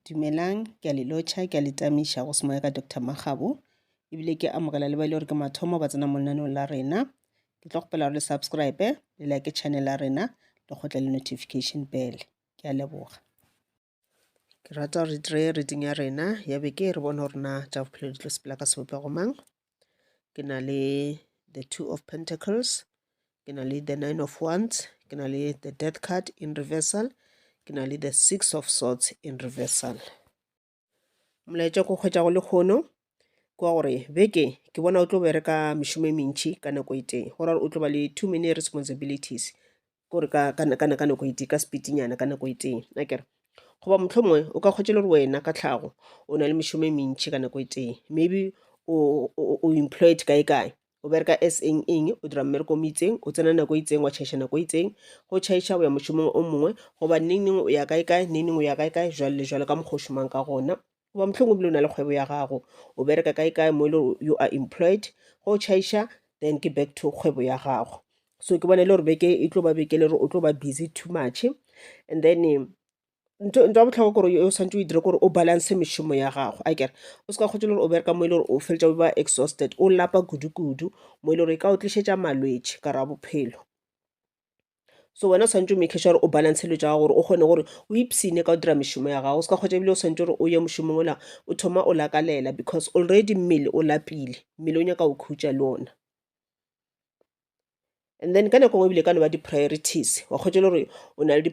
Dumelang, ke a le lotjha, ke a le tamisha go semoya ka Dr. Magabo. Ebile ke amogela le ba ile gore ke mathomo ba tsena mo lenaneong la rena. Ke tlo gopela gore le subscribe, le like channel la rena, le gotle le notification bell. Ke a leboga. Ke rata gore re reading ya rena ya beke re bone gore na tša bophelo di tlo sepela ka sebopego mang. Ke na le the Two of Pentacles, ke na le the Nine of Wands, ke na le the Death card in reversal, ke na le the Six of Swords in reversal. Molaetsa go kgwetša go le kgono kwa gore beke ke bona o tlo bereka mešomo e mentši ka nako iteng gore o tlo ba le too many responsibilities gore ka nako iteng ka speedinyana ka nako iteng akere goba mohlomongwe o ka kgwetša le gore wena ka tlhago o na le mešomo e mentši ka nako iteng maybe o employed kae o bereka as eng o dira mmereko mo itseng o tsena nako itseng wa tšhaiša nako itseng go tšhaiša o ya mošomong o mongwe goba neng o ya kae neng o ya kae jwale le jwale ka mokgwa o šomang ka gona goba mohlomongwe bile o na le kgwebo ya gago o bereka kae mo ile you are employed go tšhaiša then ke back to kgwebo ya gago so ke bona le gore beke e tlo ba beke le gore o tlo ba busy too much and then ntho ya botlhokwa gore o santse o e dire gore o balance mešomo ya gago a kere o se ka kgotse le gore o bereka mo ile gore o feletša o ba exhausted o lapa kudu mo ile gore e ka o tlišetša malwetši ka ra bophelo so wena o santse o make sure gore o balance le tša gore o kgone gore o ipsine ka o dira mešomo ya gago o se ka kgotse ebile o santse gore o ye mošomong ola o thoma o lakalela because already mmele o lapile mmele o nyaka o khutša le ona and then ka nako ngwe ebile ka no ba di-priorities wa kgwetša le gore o na le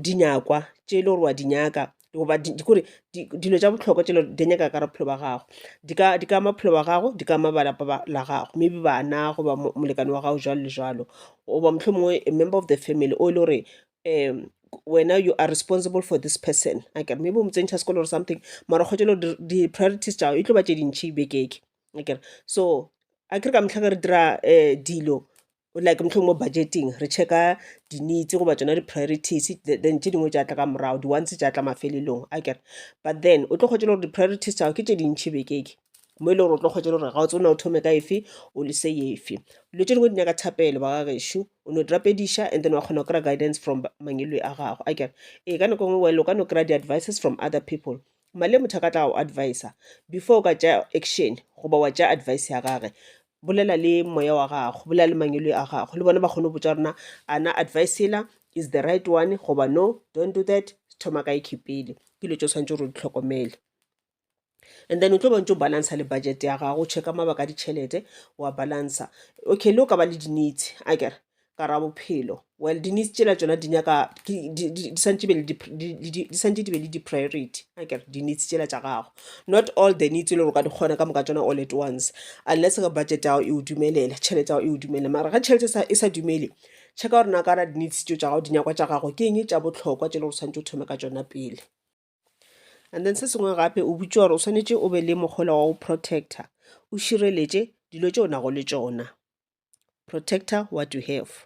dinyakwa tše e le gore wa dinyaka goba kore dilo tša bohlokwa tše le di nyaka ka bophelo ba gago di ka maphelo ba gago di ka balapa la gago maybe bana goba molekane wa gago jalo le jalo goba mohlomongwe a member of the family o le gore wena you are responsible for this person akere maybe o motsentšha sekolo or something mara kgwetša le gore di-priorities tša e tlo ba tše dintšhi bekeke akere so a kere ka motlha ke re dira dilo like mohlomong mo budgeting re checka di-needs goba tsona di-priorities then tše dingwe tša tla ka morago di-once tša tla mafelelong akere but then o tlo kgwetša le gore di-priorities tšao ke tše dintšhi bekeke mo e le gore o tlo kgwetša le gore ga o tsona o thome ka efe o le se efe dilo tše dingwe di nyaka thapelo ba ga gešo o no drapediša and then wa kgona go kry guidance from mangelo a gago akere ka nako ngwe wele o ka no kry di-advices from other people male motho a ka tla go advisa before o ka tšea action goba wa tšea advice ya gage bolela le moya wa gago bolela le mangelo a gago le bona ba kgone botša rona ana advice ela is the right one goba no don't do that thoma ka ikipele ke dilo tše o swantse gore o di tlhokomele and then o tlo bontse o balansa le budget ya gago o checka mabaka a ditšhelete wa balansa okay le o ka ba le di-needs akere ka ra bophelo well di-needs tšela tsona di nyaka di santse di be le di-priority akere di-needs tšela tša gago not all the needs le gore ka di kgona ka moka tsona all at once unless ka budget ya gago e o dumelela tšhelete ya gago e o dumelela mara ga tšhelete e sa dumele checka gore na ka ra di-needs tšeo tša gago dinyakwa tša gago ke eng tša bohlokwa tše le gore santse o thome ka tsona pele and then se sengwe gape o butse gore o swanetse o be le mokgola wa go protector o šireletše dilo tše o nago le tšona protector what you have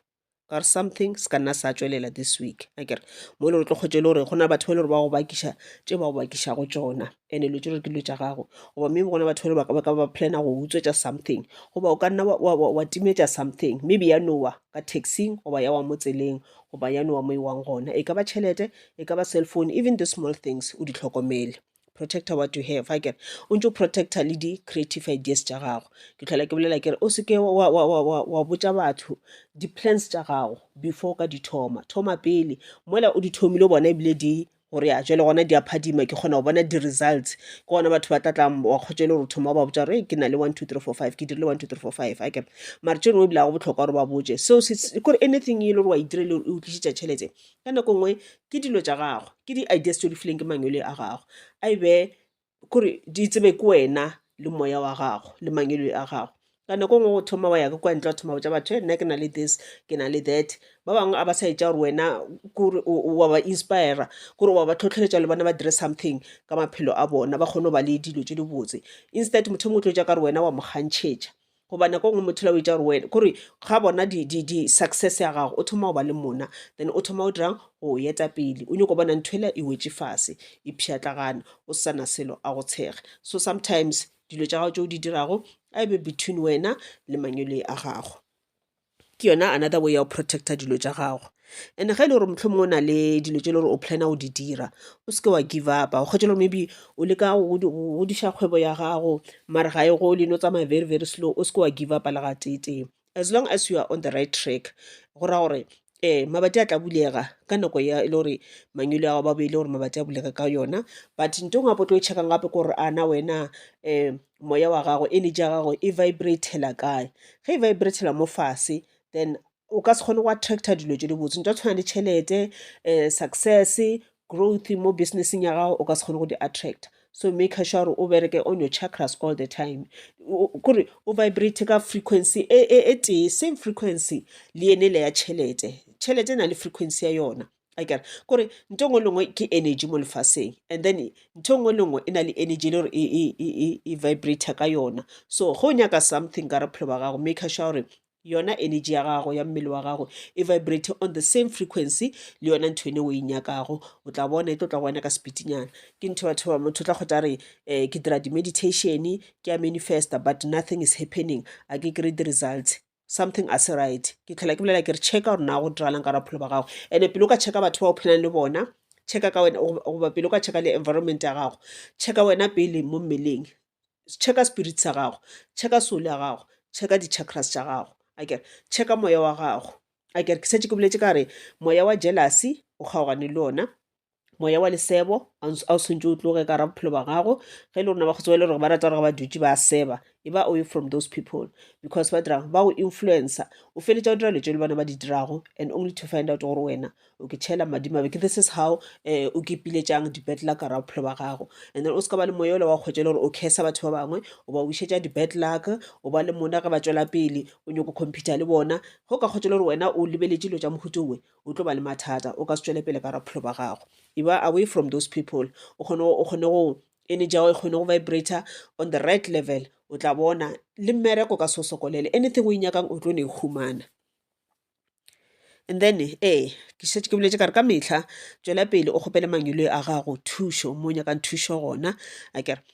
or something se ka nna sa tšwelela this week akere mo e le gore tlo kgwetše le gore go na batho ba le gore ba go bakiša tše ba go bakišago tšona and dilo tše gore ke dilo tša gago goba maybe gona batho ba le ba ka ba plana go utswetša something goba o ka nna wa timetša something maybe ya nowa ka taxing goba ya wa mo tseleng goba ya nowa mo e wang gona e ka ba tšhelete e ka ba cell phone even the small things o di tlhokomele protector what you have akere o ntse o protector le di-creative ideas tša gago ke tlhola ke bolela kere o seke wa botša batho di-plans tša gago before ka di thoma pele mola o di thomile bona ebile di gore ya jale gona di a phadima ke kgona go bona di-results ke gona batho ba tlatla wa kgotse le gore thoma ba botša gore ke na le 1 2 3 4 5 ke dirile 1 2 3 4 5 akere mara tše dingwe ebile go botlhokwa gore ba botše so kore anything e le gore wa itirele o tlišitša tšhelete ka nako ngwe ke dilo tša gago ke di-ideas tšeo di fileng ke mangelo a gago a ebe kore di tsebe ke wena le moya wa gago le mangelo a gago ka nako ngwe go thoma wa ya ka kwa ntle wa thoma botša batho nna ke na le this ke na le that ba bangwe a ba sa etša gore wena kore wa ba inspira kore wa ba tlhotlheletša le bona ba dire something ka maphelo a bona ba kgone go ba le dilo tše di botse instead motho mongwe o tlo tša ka re wena wa mo kgantšhetša goba nako ngwe motho la o etša gore wena kore ga bona di-success ya gago o thoma go ba le mona then o thoma o dirang go eta pele o nyako bona ntho ela e wetše fase e pšhatlagana o sana selo a go tshega so sometimes dilo tša gago tšeo di dirago a be between wena le mangelo a gago ke yona another way ya go protecta dilo tša gago and ga ile gore motlhomongwe o na le dilo tse le gore o plana o di dira o seke wa give up o kgwetse gore maybe o leka go diša kgwebo ya gago mare ga e go leno tsamaya very very slow o seke wa give up le ga tete as long as you are on the right track go raya gore mabati a tla bulega ka nako ya e le gore manyolo a go ba boele gore mabati a bulega ka yona but nto ngapo tlo e checkang gape ke gore ana wena moya wa gago energy ya gago e vibratela kae ge e vibratela mo fase then o ka se kgone go attracta dilo tse di botse ntho tshwana le tšhelete success growth mo businessing ya gago o ka se kgone go di attract so make sure o bereke on your chakras all the time kore o vibrate ka frequency e tee same frequency le ene le ya tšhelete na le frequency ya yona akere kore nto ngwe lengwe ke energy mo lefaseng and then nto ngwe lengwe e na le energy le gore e vibrate ka yona so go nyaka something ka re phelo ba gago make sure gore yona energy ya gago ya mmele wa gago e vibrate on the same frequency le yona ntho ene o e nyakago o tla bona e tlo tla go wena ka speedinyana ke ntho batho ba motho tla kgotsa re ke dira di-meditation ke a manifesta but nothing is happening a ke kry the-results something as right ke tlhola ke bolela ke re checka gore na go diralang ka rapholo ba gago and pele o ka checka batho ba o phelang le bona checka ka wena goba pele o ka checka le environment ya gago checka wena pele mo mmeleng checka spirit sa gago checka soul ya gago checka di-chakras tša gago akere checka moya wa gago akere ke setse ke boletse ka re moya wa jealousy o kgaogane le ona moya wa lesebo a o swantse o tloge ka ra bophelo ba gago ge e le rona ba kgotsa le gore ba rata gore ba dutse ba seba e ba away from those people because ba dirang ba go influencer o feletša o dira letse le bana ba di dirago and only to find out gore wena o ke tšhela madimabeke this is how o kepiletšang di-bad luck ka ra bophelo ba gago and then o seka ba le moya ole wa kgwetse le gore o kesa batho ba bangwe o ba wišetša di-bad luck o ba le mona ge ba tswela pele o nyako computer le bona go ka kgwetse le gore wena o lebeletše dilo tša mohuto we o tlo ba le mathata o ka se tswele pele ka ra bophelo ba gago e ba away from those people o kgone go energy ya go e kgone go vibrata on the right level o tla bona le mmereko ka so sokolele anything o inyakang o tlo ne e humana and then ke setse ke boletse ka re ka metlha tswela pele o kgopele manyolo a gago thušo mo o nyakang thušo gona akere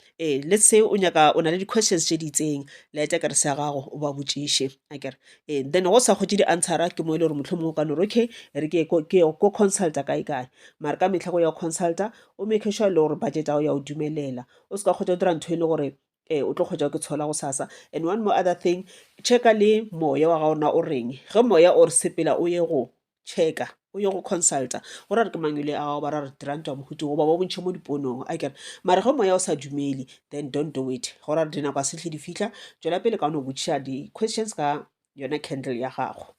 let's say o nyaka o na le di-questions tše di itseng laeta kere se ya gago o ba botšiše akere then go sa kgotse di-answera ke mo e le gore motlho mongwe o ka nore okay re ke ko consulta kae mare ka metlha go ya consulta o make sure le gore budget ya go ya o dumelela o se ka kgotsa o dira ntho e le gore o tlo kgotsa ke tshola go sasa and one more other thing checka le moya wa gaona o reng ge moya o re sepela o ye go checka o ye go consulta go ra re ke mangwele a gago ba ra re diranta mohuto goba ba bontšhe mo diponong akere mare ge moya o sa dumele then don't do it go ra re dinako a setlhe di fitlha tswela pele ka one o botšiša di-questions ka yona candle ya gago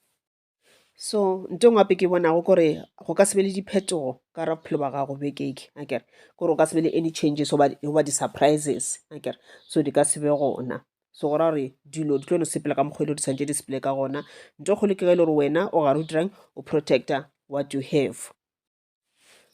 so nto ngape ke bonago kore go ka se be le diphetogo ka ra bophelo ba gago bekeke akere kore o ka se be le any changes goba di-surprises akere so di ka se be gona so go ra gore dilo di tlo no sepela ka mokgwele o di santse di sepele ka gona nto kgolo ke ge le gore wena o gare o dirang o protecta what you have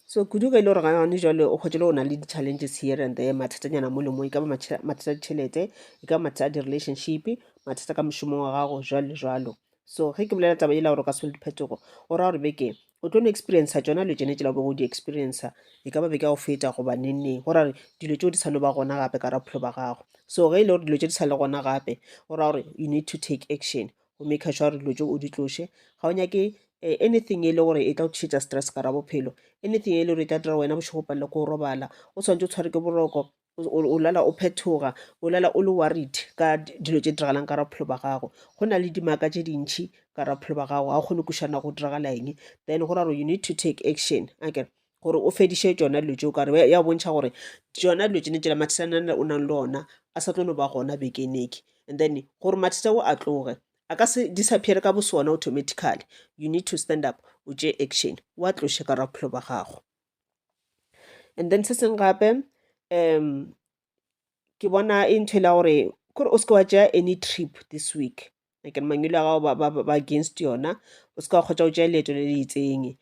so kudu ka ile gore ga yone jale o kgotse le go na le di-challenges here and there mathatanyana mo le mo e ka ba mathata a ditšhelete e ka mathata a di-relationship mathata ka mošomong wa gago jalo le jalo so ge ke bolela taba ela gore o ka se le diphetogo o raya gore beke o tlo no experience tsona dilo tsene tsela bo go di experience e ka ba beke ya go feta goba nenneng go raya gore dilo tseo di sa no ba gona gape ka raphelo ba gago so ge e le gore dilo tse di sa le gona gape go raya gore you need to take action go make sure gore dilo tseo o di tloshe ga o nyake anything e le gore e tla o tšhetša stress ka ra bophelo anything e le gore e tla dira wena bošego palela ko o robala o tshwanetse o tshware ke boroko o lala o phetoga o lala o le worried ka dilo tse diragalang ka raphelo ba gago go na le dimaka tse dintšhi ka raphelo ba gago ga o kgone kušana go diragala eng then go ra gore you need to take action akere gore o fediše tsona dilo tseo kare ya bontšha gore tsona dilo tsene tsela mathisanana o nang le ona a sa tlo no ba gona bekeneke and then gore mathisa o a tloge a ka se disappear ka bosona automatically you need to stand up o tšee action o a tloše ka raphelo ba gago and then se seng gape ke bona e ntho e la gore kore o seke wa tšea any trip this week like mangwele a gago ba against yona o seke wa kgotsa o tšea leeto le le itseng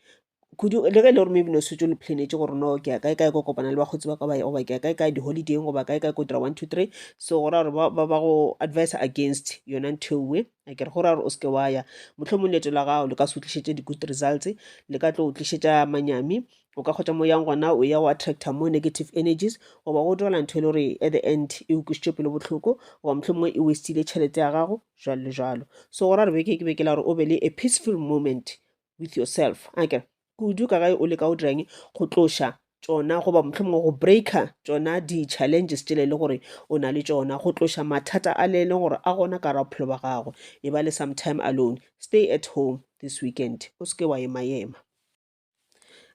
kudu le ge le gore maybe no setse o le planetse gore no ke ya kae go kopana le bagotsi ba ka goba ke ya kae di-holidayng goba kae go dira 1 2 3 so go raya gore ba go advice against yona ntho ewe akere go raya gore o seke wa ya motlho mo leeto la gago le ka se o tlišetse di-good results le ka tlo o tlišetša manyami o ka kgotsa mo yang gona o ya go attracta more negative energies goba go direla ntho e le gore at the end e okositše pele botlhoko goba motlho mongwe e wastile tšhelete ya gago jalo le jalo so go raya re beke ke la gore o be le a peaceful moment with yourself okay kudu ka gae o le ka o dirang go tlosha tsona goba motlhomongwe go breaker tsona di-challenges tse le gore o na le tsona go tlosha mathata a le leng gore a gona ka ra bophelo ba gago e ba le sometime alone stay at home this weekend o seke wa ema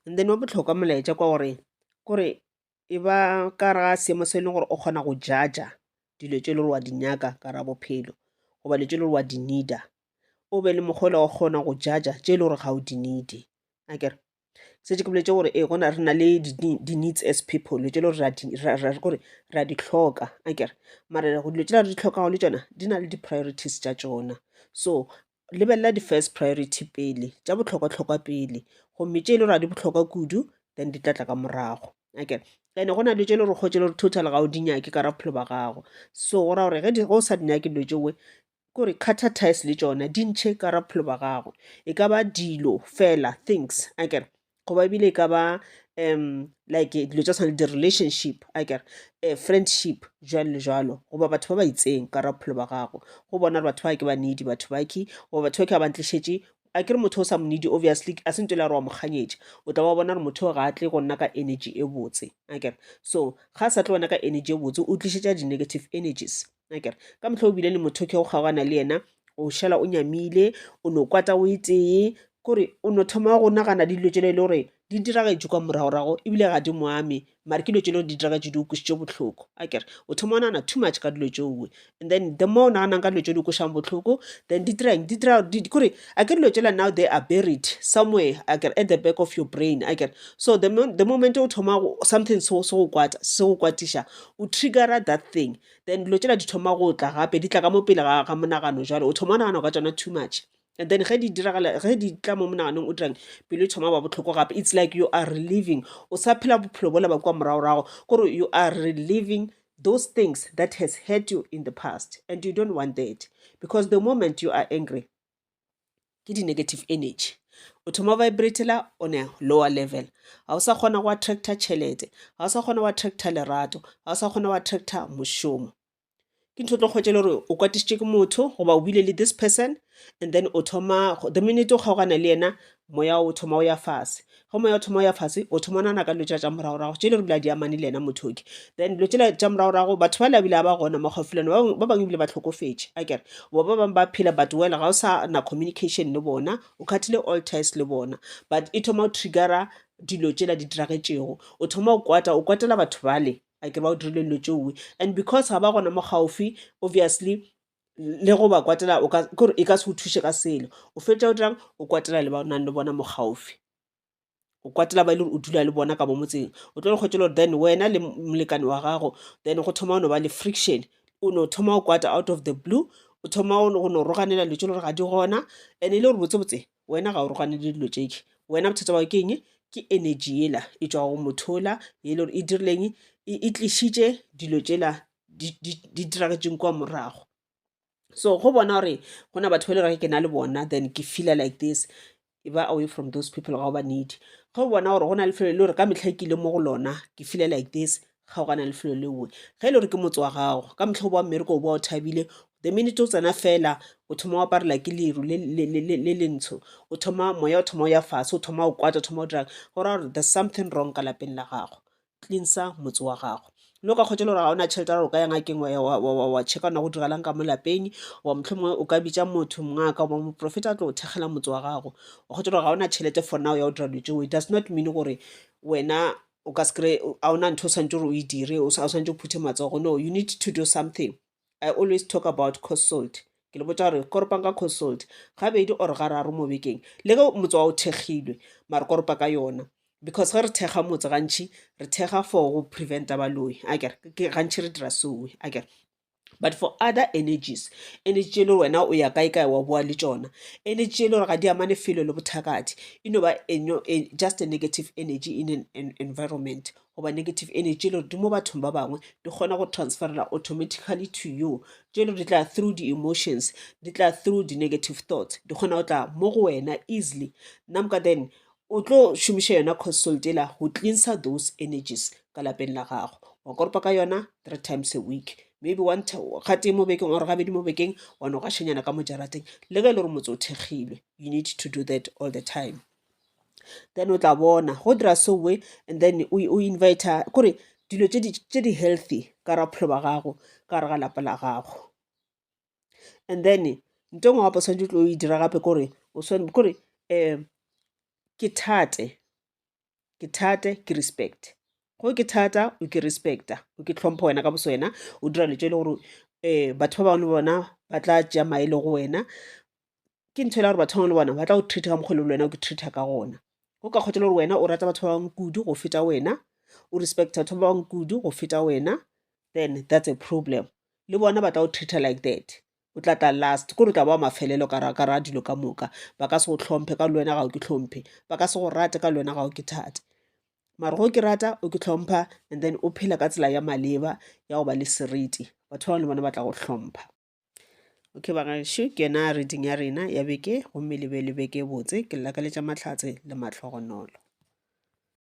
and then wa botlhokwa molaetsa kwa gore e ba ka ra seemo se e leng gore o kgona go judge dilo tse le gore wa di nyaka ka ra bophelo goba le tse le gore wa di needa o be le mogolo wa kgona go judge tse le gore ga o di neede akere se ke boletse gore e gona re na le di-needs as people le tse le gore ra di tlhoka akere mara go dilo tse re di tlhokago le tsona di na le di-priorities tša tsona so lebelela di-first priority pele tša botlhokwa pele gomme tše e le gore a di botlhokwa kudu then di tlatla ka morago okay ene go na le tše le gore kgotse le gore total ga o di nyake ka ra bophelo ba gago so go ra gore ge o sa di nyake dilo tšewe kore catatise le tsona di ntšhe ka ra bophelo ba gago e ka ba dilo fela things akere goba ebile e ka ba like dilo tša tshwana le di-relationship akere friendship jalo le jalo goba batho ba ba itseng ka ra bophelo ba gago go bona gore batho ba ke ba needi batho ba ke goba batho ba ke ba bantlišetše a ke re motho o sa monedi obviously a se ntwela gore wa mokganyetše o tla ba bona gore motho o ga a tle go nna ka energy e botse akere so ga a sa tle bona ka energy e botse o tlišetša di-negative energies akere ka motlho o bile le motho ke go kgaogana le yena o šala o nyamile o no kwata o itee kore o no thoma go nagana dilo tšele le gore di diragetše kwa moragorago ebile ga di moame mare ke dilo tšele di diragetše di okositše botlhoko akere o thoma o nagana too much ka dilo tšeowe and then the more o naganang ka dilo tše di okošang botlhoko then kore a ke dilo tšela now they are buried somewhere akere at the back of your brain akere so the moment o thoma something se go kwatiša o triggera that thing then dilo tšela di thoma go tla gape di tla ka mo pele ga monagano jalo o thoma o nagana ka tsona too much and then ge di tla mo monaganong o dirang pele o thoma ba botlhoko gape it's like you are reliving o sa phela bophelo bola ba kwa moragorago kore you are reliving those things that has hurt you in the past and you don't want that because the moment you are angry ke di-negative energy o thoma vibratela on a lower level ga o sa kgona go attracta tšhelete ga o sa kgona go attracta lerato ga o sa kgona go attracta mošomo ke ntho tlo kgwetse le gore o kwatišitše ke motho goba o buile le this person and then o thoma the minute o kgaogana le yena moya o thoma o ya fase go moya o thoma o ya fase o thoma o nana ka dilo tša moragorago tše le re bila di amane le yena mothoki then dilo tšela tša moragorago batho ba labile ba gona mo gaufilane ba bangwe ebile ba tlhokofetše akere ba bangwe ba phela but well ga o sa na communication le bona o khathile all ties le bona but e thoma o triggera dilo tšela di diragetšego o thoma o kwatela batho bale a ke ba o dirile dilo tšeowe and because ga ba gona mo gaufi obviously le go ba kwatela e ka se o thuše ka selo o fetša o dirang o kwatela le ba o nang le bona mo gaufi o kwatela ba ile o dula le bona ka mo motseng o tlo le kgwetse le gore then wena le molekane wa gago then go thoma o no ba le friction o no thoma o kwata out of the blue o thoma go no roganela dilo tše le gore ga di gona and e le gore botsebotse wena ga o roganele dilo tšeke wena bothata ba ke eng ke energy ela e tswa go mothola e le gore e dirileng e tlišitše dilo tšela di diragetšeng kwa morago so go bona gore go na batho ba le gore ke na le bona then ke feela like this e ba away from those people ga o ba need go bona gore go na lefelo le gore ka metlha ke ile mo go lona ke feela like this ga o gana lefelo lewe ge e le gore ke motse wa gago ka motlha o boa mmereko o boa o thabile the minute o tsena fela o thoma o aparela ke leru le lentsho o thoma moya o thoma o ya fase o thoma o kwata o thoma o dirang gore there's something wrong ka lapeng la gago cleansa motse wa gago le ka kgotse le gore ga ona tšhelete ya gore o ka ya ngakeng wa checka na go diralang ka mo lapeng wa mohlomongwe o ka bitša motho mongaka wa moprofeta a tlo go thekgela motse wa gago wa kgotse gore ga ona tšhelete for now ya go dira dilo tšeo it does not mean gore wena o ka sekry a ona ntho o swantse gore o e dire o swantse o phuthe matsogo no you need to do something I always talk about cost salt ke le botsa gore koropa ka cost salt gabedi or gararo mo bekeng le ge motse wa o thekgilwe mare koropa ka yona because ge re thekga motse gantši re thekga for go preventa baloi akere gantši re dira sowe akere but for other energies energy le wena o ya kae wa boa le tsona energy le gore ga di amane felo le bothakati e no ba just a negative energy in an environment goba negative energy le gore di mo bathong ba bangwe di kgona go transferela automatically to you tše le di tla through the emotions di tla through the negative thoughts di kgona go tla mo go wena easily namka then o tlo šomiša yona consultela go cleansa those energies ka lapeng la gago wa koropa ka yona 3 times a week maybe gate mo bekeng or gabedi mo bekeng wa no gašhenyana ka mo jarateng le ge e le gore motse o thekgilwe. You need to do that all the time. Then o tla bona go dira so we, and then o invita kore dilo tse di healthy ka ra bophelo ba gago ka re ga lapa la gago. And then nto ngwe gape tshwanetse tlo e dira gape kore ke thate ke respect. Go ke thata o ke respecta, o ke tlhompha wena ka boso wena, o dira le tse e le gore batho ba bangwe le bona ba tla tšea maele go wena. Ke ntho e le gore batho ba bangwe le bona ba tla o treat-a ka mokgwa le wena o ke treat-a ka gona. Go ka kgotsa le gore wena o rata batho ba bangwe kudu go feta wena, o respecta batho ba bangwe kudu go feta wena, then that's a problem. Le bona ba tla o treat-a like that. O tla last kore o tla ba mafelelo ka ra dilo ka moka, ba ka se go tlhomphe ka le wena ga o ke tlhomphe, ba ka se go rate ka le wena ga o ke thate. Mara go ke rata o ke tlhompha, and then o phela ka tsela ya maleba ya go ba le seriti, batho ba bangwe le bona ba tla go tlhompha. Okay bagaešo, ke yona reading ya rena ya beke gomme le be le beke botse. Ke lla ka letša mahlatse le matlhogonolo.